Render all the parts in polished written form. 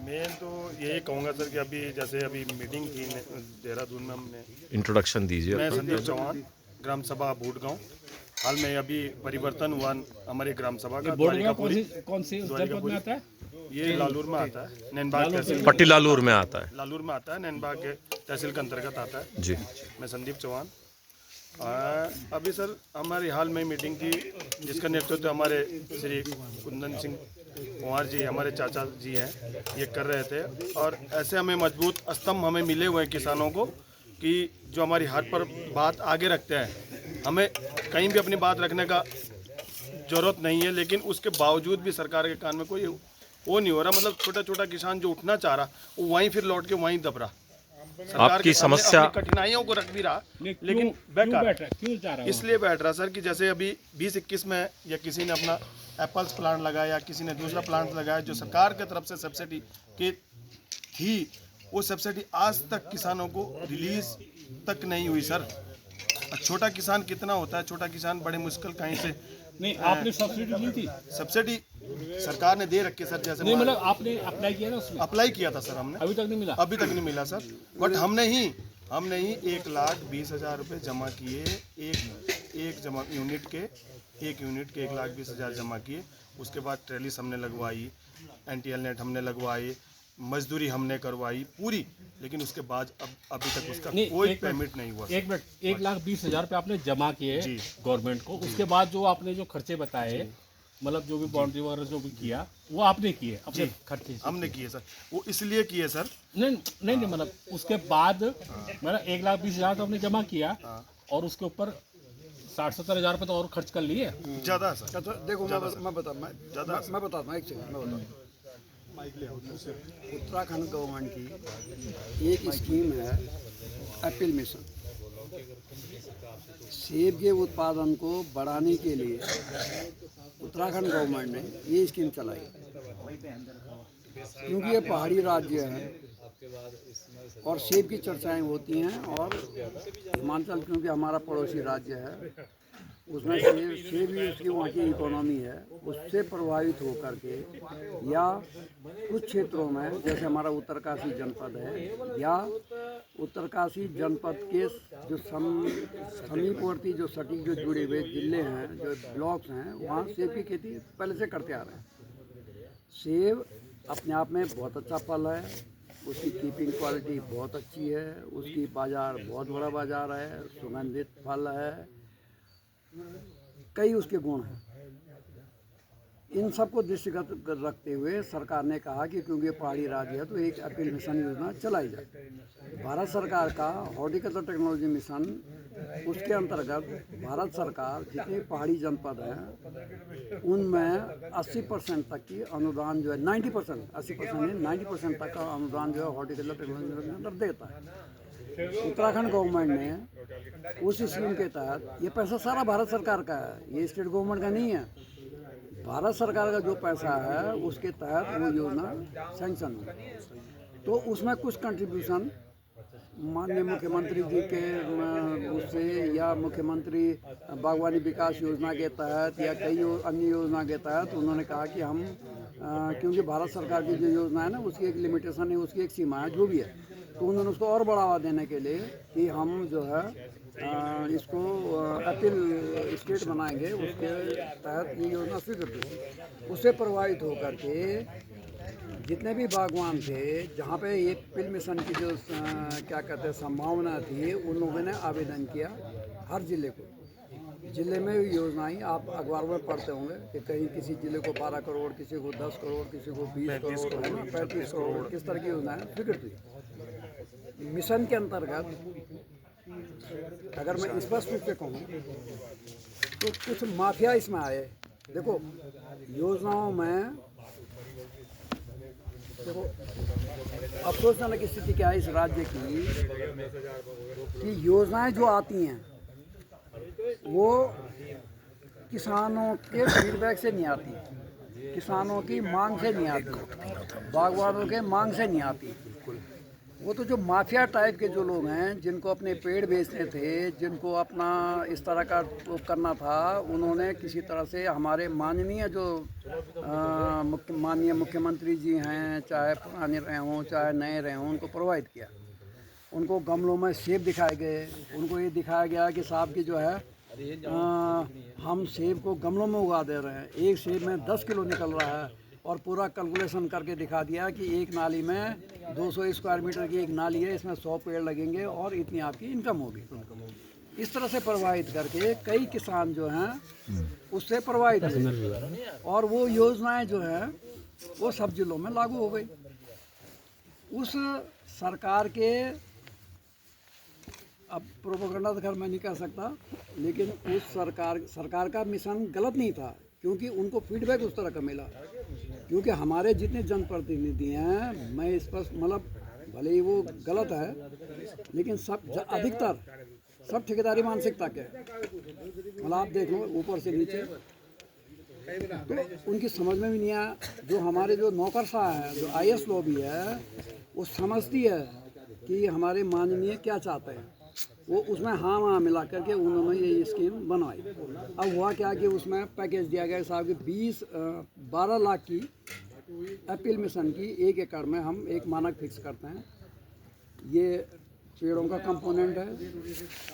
मैं तो यही कहूँगा सर कि अभी जैसे अभी मीटिंग थी देहरादून में, हमने इंट्रोडक्शन दीजिए मैं अपना। संदीप चौहान, ग्राम सभा बूटगांव। हाल में अभी परिवर्तन हुआ हमारी ग्राम सभा का। द्वारिकापुरी कौन सी जनपद में आता है? ये लालूर में आता है, नैनबाग तहसील। पट्टी लालूर में आता है। लालूर में आता है, नैनबाग के तहसील के अंतर्गत आता है। जी। मैं संदीप चौहान। अभी सर हमारी हाल में मीटिंग थी जिसका नेतृत्व हमारे श्री कुंदन सिंह कुंवर जी, हमारे चाचा जी हैं, ये कर रहे थे। और ऐसे हमें मजबूत स्तंभ हमें मिले हुए हैं किसानों को कि जो हमारी हर पर बात आगे रखते हैं। हमें कहीं भी अपनी बात रखने का ज़रूरत नहीं है, लेकिन उसके बावजूद भी सरकार के कान में कोई वो नहीं हो रहा। मतलब छोटा छोटा किसान जो उठना चाह रहा वो वहीं फिर लौट के वहीं दब रहा। सरकार आपकी के सामने समस्या अपनी कठिनाइयों को रख भी रहा, लेकिन बेकार इसलिए बैठ रहा सर कि जैसे अभी 2021 में या किसी ने अपना एप्पल्स प्लांट लगाया या किसी ने दूसरा प्लांट लगाया जो सरकार की तरफ से सब्सिडी की थी, वो सब्सिडी आज तक किसानों को रिलीज तक नहीं हुई सर। छोटा किसान कितना होता है? छोटा किसान बड़े मुश्किल कहीं से नहीं, आपने सब्सिडी दी थी? सब्सिडी सरकार ने दे रखी है सर। जैसे नहीं, मतलब आपने अप्लाई किया ना उसमें? अप्लाई किया था सर हमने, अभी तक नहीं मिला? अभी तक नहीं मिला सर। बट हमने ही 1,20,000 रुपये जमा किए। एक जमा यूनिट के 1,20,000 जमा किए। उसके बाद ट्रेलिस हमने लगवाई, एंटीएल नेट हमने लगवाई, मजदूरी हमने करवाई पूरी, लेकिन उसके बाद अभी तक उसका कोई पेमेंट नहीं हुआ। 1,20,000 रुपये आपने जमा किए गवर्नमेंट को। उसके बाद जो आपने जो खर्चे बताए, मतलब जो भी बाउंड्री वगैरह जो भी किया, वो आपने किए अपने खर्चे से? हमने किए सर। वो इसलिए किए सर, नहीं, मतलब उसके बाद मतलब 1,20,000 तो आपने जमा किया और उसके ऊपर 60-70,000 रुपये तो और खर्च कर लिए। ज़्यादा सर। देखो मैं बताता हूँ, एक सेकंड। उत्तराखंड गवर्नमेंट की एक स्कीम है एप्पल मिशन। सेब के उत्पादन को बढ़ाने के लिए उत्तराखंड गवर्नमेंट ने ये स्कीम चलाई, क्योंकि ये पहाड़ी राज्य है और सेब की चर्चाएं होती हैं। और हिमाचल क्योंकि हमारा पड़ोसी राज्य है, उसमें सेब ही उसकी वहाँ की इकोनॉमी है, उससे प्रभावित होकर के या कुछ क्षेत्रों में जैसे हमारा उत्तरकाशी जनपद है या उत्तरकाशी जनपद के जो समीपवर्ती जो सटीक जो जुड़े हुए जिले हैं, जो ब्लॉक्स हैं, वहाँ सेब की खेती पहले से करते आ रहे हैं। सेब अपने आप में बहुत अच्छा फल है, उसकी कीपिंग क्वालिटी बहुत अच्छी है, उसकी बाज़ार बहुत बड़ा बाज़ार है, सुगंधित फल है, कई उसके गुण हैं। इन सबको दृष्टिगत रखते हुए सरकार ने कहा कि क्योंकि पहाड़ी राज्य है तो एक एप्पल मिशन योजना चलाई जाए। भारत सरकार का हॉर्टिकल्चर टेक्नोलॉजी मिशन, उसके अंतर्गत भारत सरकार जितने पहाड़ी जनपद हैं उनमें 80% तक की अनुदान जो है 90%, 80% नहीं 90% तक का अनुदान जो है हॉर्टिकल्चर टेक्नोलॉजी के अंदर देता है। उत्तराखंड गवर्नमेंट ने उस स्कीम के तहत, ये पैसा सारा भारत सरकार का है, ये स्टेट गवर्नमेंट का नहीं है। भारत सरकार का जो पैसा है उसके तहत वो योजना सैंक्शन हुई। तो उसमें कुछ कंट्रीब्यूशन माननीय मुख्यमंत्री जी के उससे या मुख्यमंत्री बागवानी विकास योजना के तहत या कई अन्य योजना के तहत उन्होंने कहा कि हम क्योंकि भारत सरकार की जो योजना है ना उसकी एक लिमिटेशन है, उसकी एक सीमा है, जो भी है, तो उन्होंने उसको और बढ़ावा देने के लिए कि हम जो है इसको एप्पल स्टेट बनाएंगे, उसके तहत ये योजना स्वीकृत हुई। उससे प्रभावित होकर के जितने भी बागवान थे जहाँ पे ये एप्पल मिशन की जो क्या कहते हैं संभावना थी, उन लोगों ने आवेदन किया हर ज़िले को। ज़िले में योजनाएं आप अखबार में पढ़ते होंगे कि कहीं किसी ज़िले को 12 करोड़, किसी को 10 करोड़, किसी को 20 करोड़, है ना, 35 करोड़, किस तरह की योजनाएं स्वीकृत हुई। मिशन के अंतर्गत अगर मैं स्पष्ट रूप से कहूँ तो कुछ माफिया इसमें आए। देखो योजनाओं में, देखो अफसोसजनक स्थिति क्या है इस राज्य की कि योजनाएं जो आती हैं वो किसानों के फीडबैक से नहीं आती, किसानों की मांग से नहीं आती, बागवानों के मांग से नहीं आती। वो तो जो माफिया टाइप के जो लोग हैं, जिनको अपने पेड़ बेचने थे, जिनको अपना इस तरह का वो करना था, उन्होंने किसी तरह से हमारे माननीय जो माननीय मुख्यमंत्री जी हैं, चाहे पुराने रहे हों चाहे नए रहे हों, उनको प्रोवाइड किया। उनको गमलों में सेब दिखाए गए, उनको ये दिखाया गया कि साहब की जो है हम सेब को गमलों में उगा दे रहे हैं, एक सेब में 10 किलो निकल रहा है, और पूरा कैलकुलेशन करके दिखा दिया कि एक नाली में 200 स्क्वायर मीटर की एक नाली है, इसमें 100 पेड़ लगेंगे और इतनी आपकी इनकम होगी। इस तरह से प्रभावित करके कई किसान जो हैं उससे प्रभावित हुए, और वो योजनाएं जो हैं वो सब जिलों में लागू हो गई। उस सरकार के, अब प्रोपेगेंडा तो खैर मैं नहीं कर सकता, लेकिन उस सरकार का मिशन गलत नहीं था, क्योंकि उनको फीडबैक उस तरह का मिला। क्योंकि हमारे जितने जनप्रतिनिधि हैं, मैं इस पर मतलब भले ही वो गलत है, लेकिन अधिकतर सब ठेकेदारी मानसिकता के हैं। मतलब आप देख लो ऊपर से नीचे, तो उनकी समझ में भी नहीं आया। जो हमारे जो नौकरशाह है, जो IAS लॉबी है, वो समझती है कि हमारे माननीय क्या चाहते हैं, वो उसमें हाँ मिला करके उन्होंने ये स्कीम बनवाई। अब हुआ क्या कि उसमें पैकेज दिया गया साहब कि 12 लाख की अपील मिशन की 1 एकड़ में हम एक मानक फिक्स करते हैं। ये पेड़ों का कंपोनेंट है,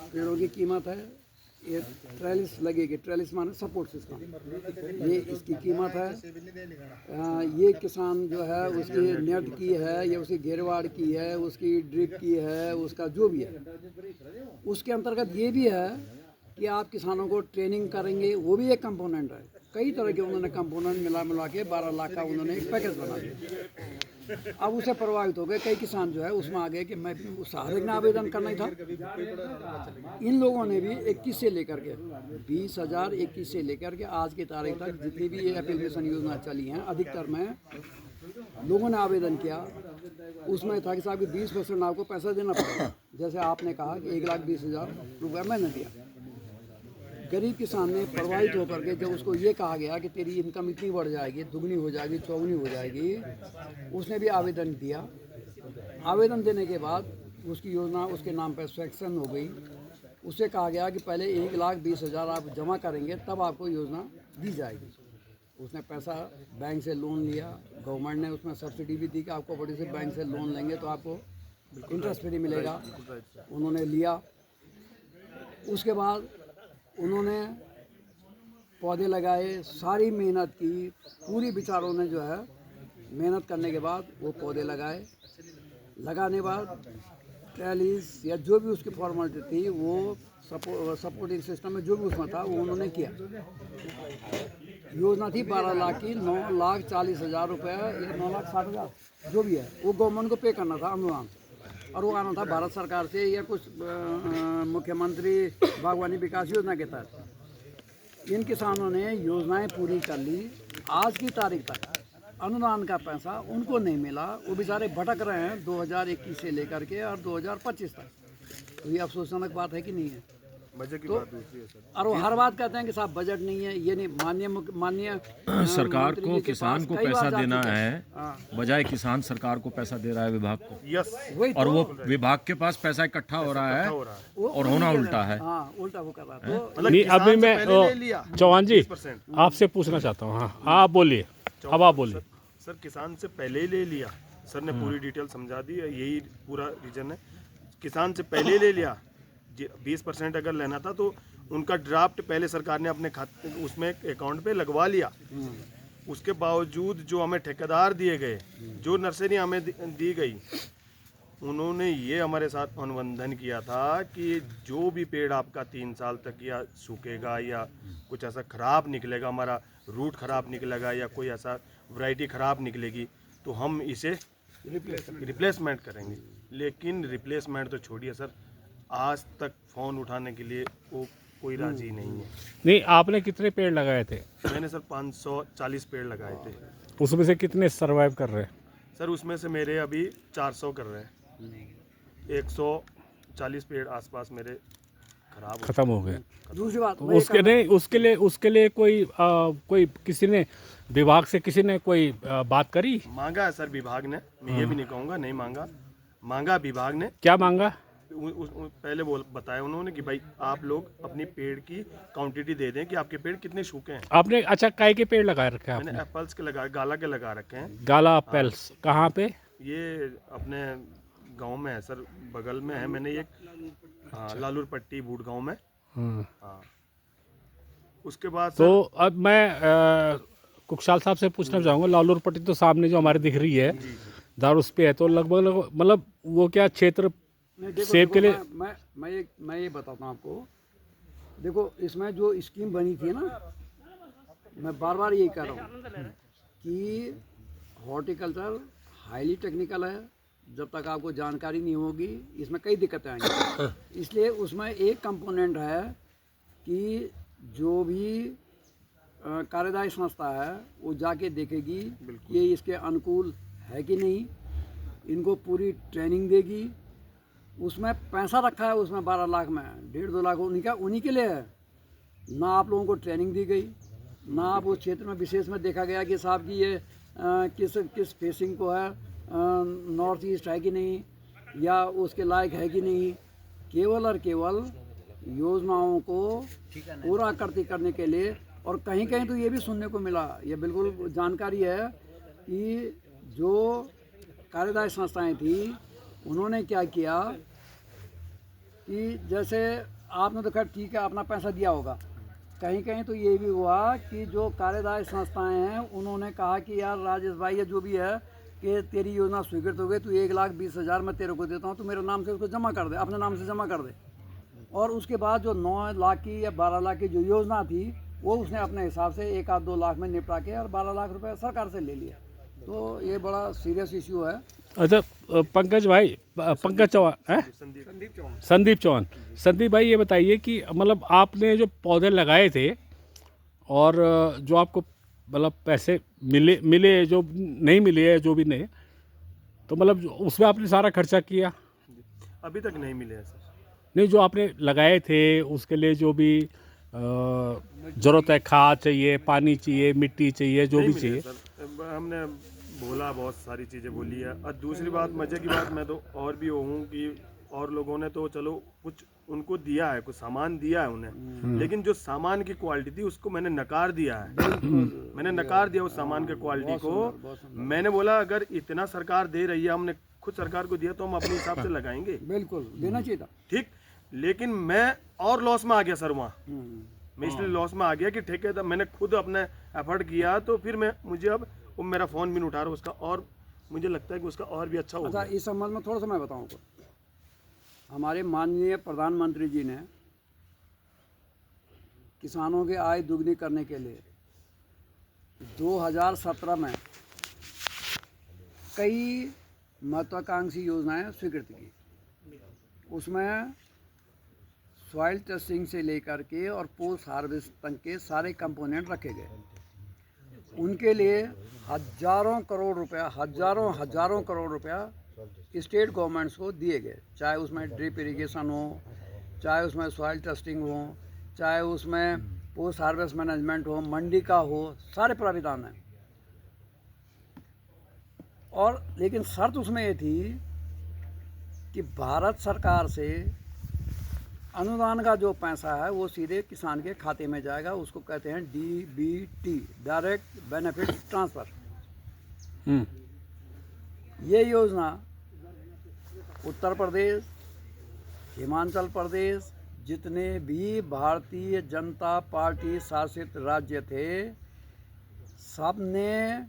पेड़ों की कीमत है, ये ट्रेलिस लगेगी, ट्रेलिस माने सपोर्ट सिस्टम, ये इसकी कीमत है। ये किसान जो है उसकी नेट की है या उसकी घेरवाड़ की है, उसकी ड्रिप की है, उसका जो भी है, उसके अंतर्गत ये भी है कि आप किसानों को ट्रेनिंग करेंगे, वो भी एक कंपोनेंट है। कई तरह के उन्होंने कंपोनेंट मिला के 12 लाख का उन्होंने एक पैकेज बना दिया। अब उसे प्रभावित हो गए कई किसान जो है, उसमें आ गए कि मैं भी उस हर एक ने आवेदन करना ही था। इन लोगों ने भी 21 से लेकर के 20,021 से लेकर के आज की तारीख तक जितनी भी ये अपील मिशन योजना चली हैं, अधिकतर में लोगों ने आवेदन किया। उसमें था कि साहब कि 20% आपको पैसा देना पड़ेगा। जैसे आपने कहा कि 1,20,000 रुपये मैंने दिया। गरीब किसान ने प्रभावित होकर के जब उसको ये कहा गया कि तेरी इनकम इतनी बढ़ जाएगी, दुगनी हो जाएगी, चौगुनी हो जाएगी, उसने भी आवेदन दिया। आवेदन देने के बाद उसकी योजना उसके नाम पर सैंक्शन हो गई। उससे कहा गया कि पहले 1,20,000 आप जमा करेंगे तब आपको योजना दी जाएगी। उसने पैसा बैंक से लोन लिया, गवर्नमेंट ने उसमें सब्सिडी भी दी कि आपको बड़ी से बैंक से लोन लेंगे तो आपको इंटरेस्ट फ्री मिलेगा। उन्होंने लिया। उसके बाद उन्होंने पौधे लगाए, सारी मेहनत की, पूरी बेचारों ने जो है मेहनत करने के बाद वो पौधे लगाए। लगाने बाद ट्रेलिस या जो भी उसकी फॉर्मेलिटी थी वो सपोर्टिंग सिस्टम में जो भी उसमें था वो उन्होंने किया। योजना थी 12 लाख की, 9,40,000 रुपये या 9,60,000 जो भी है वो गवर्नमेंट को पे करना था अनुदान, और वो आना था भारत सरकार से या कुछ मुख्यमंत्री बागवानी विकास योजना के तहत। इन किसानों ने योजनाएं पूरी कर ली। आज की तारीख तक अनुदान का पैसा उनको नहीं मिला। वो बेचारे भटक रहे हैं 2021 से लेकर के और 2025 तक। तो ये अफसोसजनक बात है कि नहीं है? बजट की तो बात दूसरी है सर। और वो हर बात कहते हैं कि साहब बजट नहीं है, ये नहीं। माननीय सरकार मंत्री को जी के किसान पास को कई बार पैसा जा देना चुके हैं। है, हाँ, बजाय किसान सरकार को पैसा दे रहा है विभाग को, यस, वही और तो, वो विभाग के पास पैसा इकट्ठा हो रहा है हो रहा है। वो और होना उल्टा है। हाँ, उल्टा वो कर रहा है। तो मतलब नहीं, किसान अभी से मैं पहले ले लिया चौहान जी 20%। आपसे पूछना चाहता हूँ। हाँ, आप बोलिए, अब आप बोलिए। सर किसान से पहले ही ले लिया। सर ने पूरी डिटेल समझा दी, यही पूरा रीजन है। किसान से पहले ही ले लिया। 20% अगर लेना था तो उनका ड्राफ्ट पहले सरकार ने अपने खाते उसमें अकाउंट पे लगवा लिया। उसके बावजूद जो हमें ठेकेदार दिए गए, जो नर्सरी हमें दी गई, उन्होंने ये हमारे साथ अनुबंधन किया था कि जो भी पेड़ आपका 3 साल तक या सूखेगा या कुछ ऐसा ख़राब निकलेगा, हमारा रूट ख़राब निकलेगा या कोई ऐसा वैरायटी ख़राब निकलेगी, तो हम इसे रिप्लेसमेंट करेंगे। लेकिन रिप्लेसमेंट तो छोड़िए सर, आज तक फ़ोन उठाने के लिए वो कोई राजी नहीं है। नहीं, आपने कितने पेड़ लगाए थे? मैंने सर 540 पेड़ लगाए थे। उसमें से कितने सर्वाइव कर रहे हैं? सर उसमें से मेरे अभी 400 कर रहे हैं। 140 पेड़ आसपास मेरे खराब हो खत्म हो गए। दूसरी बात उसके लिए कोई किसी ने विभाग से किसी ने कोई बात करी? मांगा है सर विभाग ने, मैं ये भी नहीं कहूँगा नहीं मांगा, मांगा विभाग ने, क्या मांगा? पहले बताया उन्होंने कि भाई आप लोग अपनी पेड़ की क्वांटिटी दे दें कि आपके पेड़ कितने सूखे हैं। आपने अच्छा काय के पेड़ लगा रखे हैं मैंने आपने? एप्पल्स के लगा, गाला के लगा रखे हैं। गाला एप्पल्स कहाँ पे? ये अपने गांव में है सर, बगल में है। मैंने एक लालूर पट्टी बूट गांव में। हाँ। उसके बाद तो अब मैं कुकशाल साहब से पूछना चाहूँगा, लालूर पट्टी तो सामने जो हमारी दिख रही है दारुस पे है, तो लगभग मतलब वो क्या क्षेत्र सेब के लिए? मैं ये बताता हूँ आपको। देखो इसमें जो स्कीम बनी थी ना, मैं बार बार यही कह रहा हूँ कि हॉर्टिकल्चर हाईली टेक्निकल है। जब तक आपको जानकारी नहीं होगी इसमें कई दिक्कतें आएंगी। इसलिए उसमें एक कंपोनेंट है कि जो भी कार्यदायी संस्था है वो जाके देखेगी ये इसके अनुकूल है कि नहीं, इनको पूरी ट्रेनिंग देगी। उसमें पैसा रखा है, उसमें 12 लाख में 1.5-2 लाख उन्हीं के लिए है। ना आप लोगों को ट्रेनिंग दी गई, ना आप उस क्षेत्र में विशेष में देखा गया कि साहब की ये किस फेसिंग को है, नॉर्थ ईस्ट है कि नहीं, या उसके लायक है कि नहीं। केवल और केवल योजनाओं को पूरा करने के लिए। और कहीं कहीं तो ये भी सुनने को मिला, ये बिल्कुल जानकारी है कि जो कार्यदायी संस्थाएं थी उन्होंने क्या किया कि जैसे आपने तो खैर ठीक है अपना पैसा दिया होगा, कहीं कहीं तो ये भी हुआ कि जो कार्यदायी संस्थाएं हैं उन्होंने कहा कि यार राजेश भाई ये जो भी है कि तेरी योजना स्वीकृत हो गई, तू 1,20,000 मैं तेरे को देता हूँ, तो मेरे नाम से उसको जमा कर दे, अपने नाम से जमा कर दे। और उसके बाद जो 9 लाख की या 12 लाख की जो योजना थी वो उसने अपने हिसाब से 1-2 लाख में निपटा के और 12 लाख रुपए सरकार से ले लिया। तो ये बड़ा सीरियस इशू है। अच्छा पंकज भाई, पंकज चौहान है, संदीप चौहान, संदीप भाई ये बताइए कि मतलब आपने जो पौधे लगाए थे और जो आपको मतलब पैसे मिले जो नहीं मिले है जो भी नहीं, तो मतलब उसमें आपने सारा खर्चा किया? अभी तक नहीं मिले हैं सर। नहीं, जो आपने लगाए थे उसके लिए जो भी ज़रूरत है, खाद चाहिए, पानी चाहिए, मिट्टी चाहिए, जो भी चाहिए सर। हमने बोला, बहुत सारी चीज़ें बोली है। और दूसरी बात, मज़े की बात, मैं तो और भी हूँ कि और लोगों ने तो चलो कुछ उनको दिया है, कुछ सामान दिया है उन्हें, लेकिन जो सामान की क्वालिटी थी उसको मैंने नकार दिया है। मैंने नकार दिया उस सामान के क्वालिटी को। मैंने बोला अगर इतना सरकार दे रही है, हमने खुद सरकार को दिया, तो हम अपने हिसाब से लगाएंगे। बिल्कुल देना चाहिए था। ठीक, लेकिन मैं और लॉस में आ गया सर वहाँ। मैं इसलिए लॉस में आ गया कि ठेकेदार, मैंने खुद अपने एफर्ट किया, तो फिर मुझे अब वो मेरा फ़ोन भी नहीं उठा रहा उसका, और मुझे लगता है कि उसका और भी अच्छा होगा। अच्छा, इस संबंध में थोड़ा सा मैं बताऊँ तो हमारे माननीय प्रधानमंत्री जी ने किसानों की आय दुगनी करने के लिए 2017 में कई महत्वाकांक्षी योजनाएं स्वीकृत की। उसमें सॉइल टेस्टिंग से लेकर के और पोस्ट हार्वेस्ट तक के सारे कंपोनेंट रखे गए। उनके लिए हजारों करोड़ रुपया स्टेट गवर्नमेंट्स को दिए गए, चाहे उसमें ड्रिप इरिगेशन हो, चाहे उसमें सॉइल टेस्टिंग हो, चाहे उसमें पोस्ट हार्वेस्ट मैनेजमेंट हो, मंडी का हो, सारे प्राविधान हैं। और लेकिन शर्त उसमें ये थी कि भारत सरकार से अनुदान का जो पैसा है वो सीधे किसान के खाते में जाएगा। उसको कहते हैं DBT, डायरेक्ट बेनिफिट ट्रांसफ़र। ये योजना उत्तर प्रदेश, हिमाचल प्रदेश, जितने भी भारतीय जनता पार्टी शासित राज्य थे, सब ने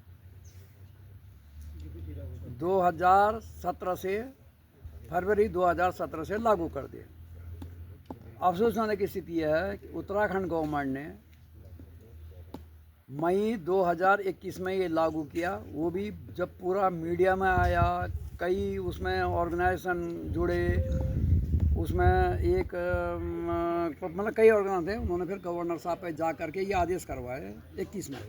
2017 से फरवरी 2017 से लागू कर दिए। अफसोस होने की स्थिति है कि उत्तराखंड गवर्नमेंट ने मई 2021 में ये लागू किया। वो भी जब पूरा मीडिया में आया, कई उसमें ऑर्गेनाइजेशन जुड़े, उसमें एक मतलब कई ऑर्गेनाइजेशन थे, उन्होंने फिर गवर्नर साहब पे जा करके ये आदेश करवाए 21 में।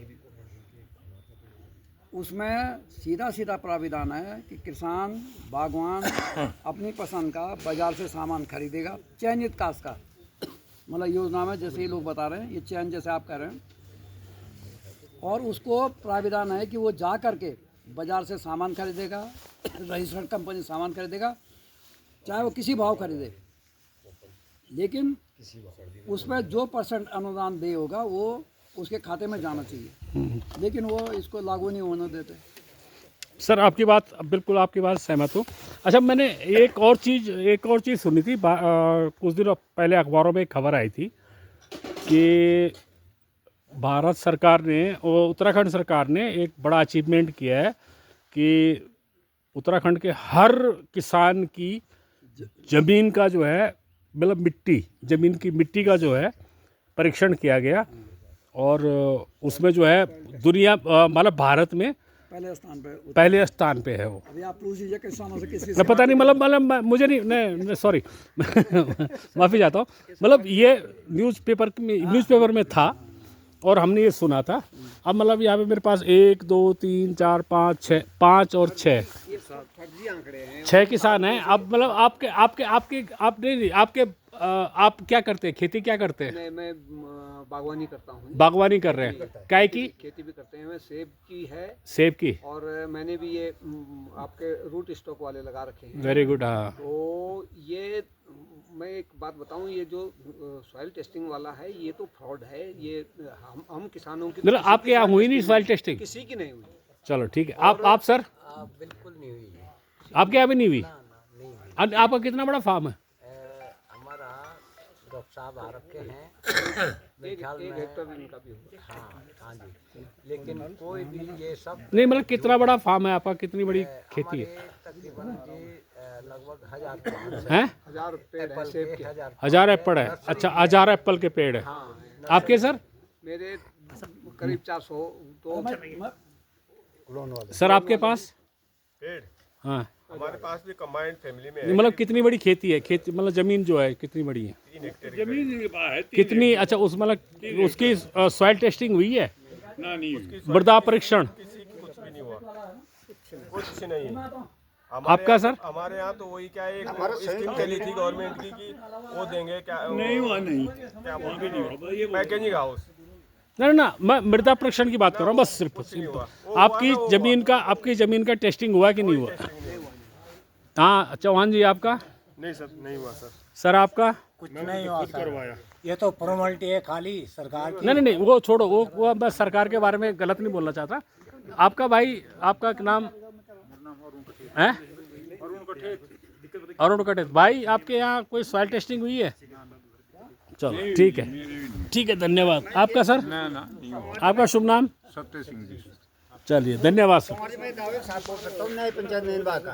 उसमें सीधा प्राविधान है कि किसान बागवान अपनी पसंद का बाजार से सामान खरीदेगा, चयनित कास्ट का। मतलब योजना में जैसे ये लोग बता रहे हैं, ये चयन जैसे आप कह रहे हैं, और उसको प्राविधान है कि वो जा करके बाज़ार से सामान खरीदेगा, रजिस्टर्ड कंपनी सामान खरीदेगा, चाहे वो किसी भाव खरीदे, लेकिन उस पर जो % अनुदान दे होगा वो उसके खाते में जाना चाहिए, लेकिन वो इसको लागू नहीं होने देते। सर आपकी बात, बिल्कुल आपकी बात सहमत हूँ। अच्छा, मैंने एक और चीज़ सुनी थी, कुछ दिनों पहले अखबारों में एक खबर आई थी कि भारत सरकार ने और उत्तराखंड सरकार ने एक बड़ा अचीवमेंट किया है कि उत्तराखंड के हर किसान की ज़मीन का जो है, मतलब ज़मीन की मिट्टी का जो है परीक्षण किया गया, और उसमें जो है दुनिया मतलब भारत में पहले स्थान पे है वो। अभी आप पूछ लीजिए किसानों से किसी मैं पता नहीं, मतलब मुझे नहीं सॉरी माफ़ी चाहता हूँ, मतलब ये न्यूज़पेपर में था और हमने ये सुना था। अब मतलब यहाँ पे मेरे पास 1 2 3 4 5 6 5 और 6 किसान हैं। अब मतलब आप क्या करते हैं, खेती क्या करते हैं? मैं बागवानी करता हूँ। बागवानी कर रहे हैं, काय की खेती भी करते हैं, सेब की है, सेब की, और मैंने भी ये आपके रूट स्टॉक वाले लगा रखे हैं। Very good. हाँ, तो ये मैं एक बात बताऊं, ये जो सॉइल टेस्टिंग वाला है ये तो फ्रॉड है। ये हम किसानों की, मतलब आपके यहाँ हुई नहीं सॉइल टेस्टिंग? किसी की नहीं हुई। चलो ठीक है। आप सर? बिल्कुल नहीं हुई है। आपके यहाँ भी नहीं हुई? नहीं हुई। आपका कितना बड़ा फार्म है? हमारा डॉक्टर साहब आ रखे हैं, मेरे ख्याल में 1 हेक्टर इनका भी होगा। हाँ जी, लेकिन कोई भी ये सब नहीं, मतलब कितना बड़ा फार्म है आपका, कितनी बड़ी खेती है? तकरीबन जी लगभग 1000 प्लांट्स हैं? 1000 पेड़ है सेब के। 1000 एप्पल है? अच्छा, 1000 एप्पल के पेड़ है। आपके सर? मेरे करीब 400। तो सर आपके पास? पेड़ हाँ, हमारे पास भी कंबाइंड फैमिली में मतलब कितनी बड़ी खेती है? खेती मतलब ज़मीन जो है कितनी बड़ी है? 3 हेक्टेयर कितनी? अच्छा, उस मतलब उसकी सॉइल टेस्टिंग हुई है? मृदा परीक्षण? किसी की कुछ भी नहीं हुआ, कुछ नहीं है। आपका सर? हमारे यहाँ तो वही क्या एक स्कीम चली थी गवर्नमेंट की कि वो देंगे, क्या नहीं हुआ, नहीं क्या बोलते हैं, पैकेजिंग हाउस। नहीं ना, मैं मृदा परीक्षण की बात कर रहा हूँ बस, सिर्फ आपकी ज़मीन का टेस्टिंग हुआ कि नहीं हुआ? हाँ चौहान जी, आपका? नहीं सर, नहीं हुआ सर। सर आपका? कुछ नहीं हुआ सर। ये तो फॉर्मेलिटी है खाली सरकार की। नहीं, वो छोड़ो, वो मैं सरकार के बारे में गलत नहीं बोलना चाहता। आपका भाई, आपका नाम है? अरुण कटेत भाई, आपके यहाँ कोई सॉइल टेस्टिंग हुई है? चलो ठीक है, धन्यवाद। आपका सर? आपका शुभ नाम? सत्य सिंह जी। चलिए, धन्यवाद सर। पंचायत में बात